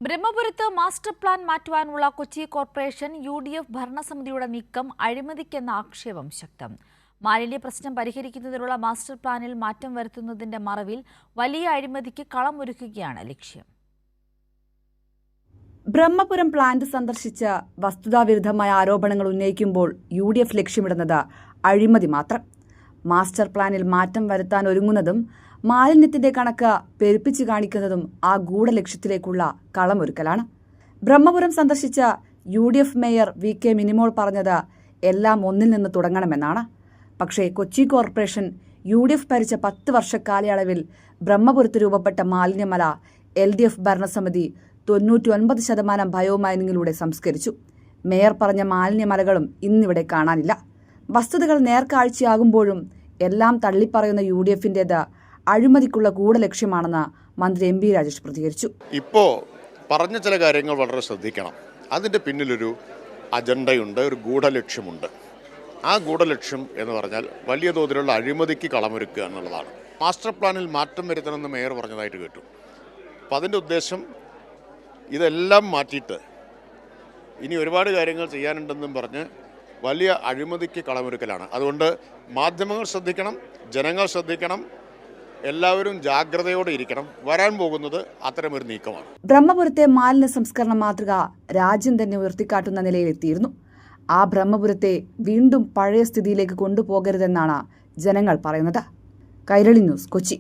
ബ്രഹ്മപുരത്ത് master plan മാറ്റുവാനുള്ള Kochi corporation UDF ഭരണസമിതിയുടെ നീക്കം അഴിമതിക്കെന്ന ആക്ഷേപം ശക്തം. മാലിന്യ പ്രശ്നം പരിഹരിക്കുന്നതിനുള്ള മാസ്റ്റർ പ്ലാനിൽ മാറ്റം വരുത്തുന്നതിന്റെ മറവിൽ വലിയ അഴിമതിക്ക് കളമൊരുക്കുകയാണ് ലക്ഷ്യം. ബ്രഹ്മപുരം പ്ലാന്റ് സന്ദർശിച്ച വസ്തുതാവിരുദ്ധമായ ആരോപണങ്ങൾ ഉന്നയിക്കുമ്പോൾ യു.ഡി.എഫ് ലക്ഷ്യമിടുന്നത് അഴിമതി മാത്രം. മാസ്റ്റർ പ്ലാനിൽ മാറ്റം വരുത്താൻ ഒരുങ്ങുന്നതും മാലിന്യത്തിന്റെ കണക്ക് പെരുപ്പിച്ചു കാണിക്കുന്നതും ആ ഗൂഢലക്ഷ്യത്തിലേക്കുള്ള കളമൊരുക്കലാണ്. ബ്രഹ്മപുരം സന്ദർശിച്ച യു.ഡി.എഫ് മേയർ വി.കെ. മിനിമോൾ പറഞ്ഞത് എല്ലാം ഒന്നിൽ നിന്ന് തുടങ്ങണമെന്നാണ്. പക്ഷേ കൊച്ചി കോർപ്പറേഷൻ യു.ഡി.എഫ് ഭരിച്ച 10 വർഷ കാലയളവിൽ ബ്രഹ്മപുരത്ത് രൂപപ്പെട്ട മാലിന്യമല എൽ.ഡി.എഫ് ഭരണസമിതി 99% ബയോമൈനിങ്ങിലൂടെ സംസ്കരിച്ചു. മേയർ പറഞ്ഞ മാലിന്യമലകളും ഇന്നിവിടെ കാണാനില്ല. വസ്തുതകൾ നേർക്കാഴ്ചയാകുമ്പോഴും എല്ലാം തള്ളിപ്പറയുന്ന യു.ഡി.എഫിന്റേത് അഴിമതിക്കുള്ള ഗൂഢലക്ഷ്യമാണെന്ന് മന്ത്രി എം.പി. രാജേഷ് പ്രതികരിച്ചു. ഇപ്പോൾ പറഞ്ഞ ചില കാര്യങ്ങൾ വളരെ ശ്രദ്ധിക്കണം. അതിൻ്റെ പിന്നിലൊരു അജണ്ടയുണ്ട്, ഒരു ഗൂഢലക്ഷ്യമുണ്ട്. ആ ഗൂഢലക്ഷ്യം എന്ന് പറഞ്ഞാൽ വലിയ തോതിലുള്ള അഴിമതിക്ക് കളമൊരുക്കുക എന്നുള്ളതാണ്. മാസ്റ്റർ പ്ലാനിൽ മാറ്റം വരുത്തണമെന്ന് മേയർ പറഞ്ഞതായിട്ട് കേട്ടു. അപ്പം അതിൻ്റെ ഉദ്ദേശം ഇതെല്ലാം മാറ്റിയിട്ട് ഇനി ഒരുപാട് കാര്യങ്ങൾ ചെയ്യാനുണ്ടെന്നും പറഞ്ഞ് വലിയ അഴിമതിക്ക് കളമൊരുക്കലാണ്. അതുകൊണ്ട് മാധ്യമങ്ങൾ ശ്രദ്ധിക്കണം, ജനങ്ങൾ ശ്രദ്ധിക്കണം, എല്ലാവരും ജാഗ്രതയോടെ ഇരിക്കണം. വരാൻ പോകുന്നത് അത്തരമൊരു നീക്കമാണ്. ബ്രഹ്മപുരത്തെ മാലിന്യ സംസ്കരണ മാതൃക രാജ്യം തന്നെ ഉയർത്തിക്കാട്ടുന്ന നിലയിലെത്തിയിരുന്നു. ആ ബ്രഹ്മപുരത്തെ വീണ്ടും പഴയ സ്ഥിതിയിലേക്ക് കൊണ്ടുപോകരുതെന്നാണ് ജനങ്ങൾ പറയുന്നത്. കൈരളി ന്യൂസ്, കൊച്ചി.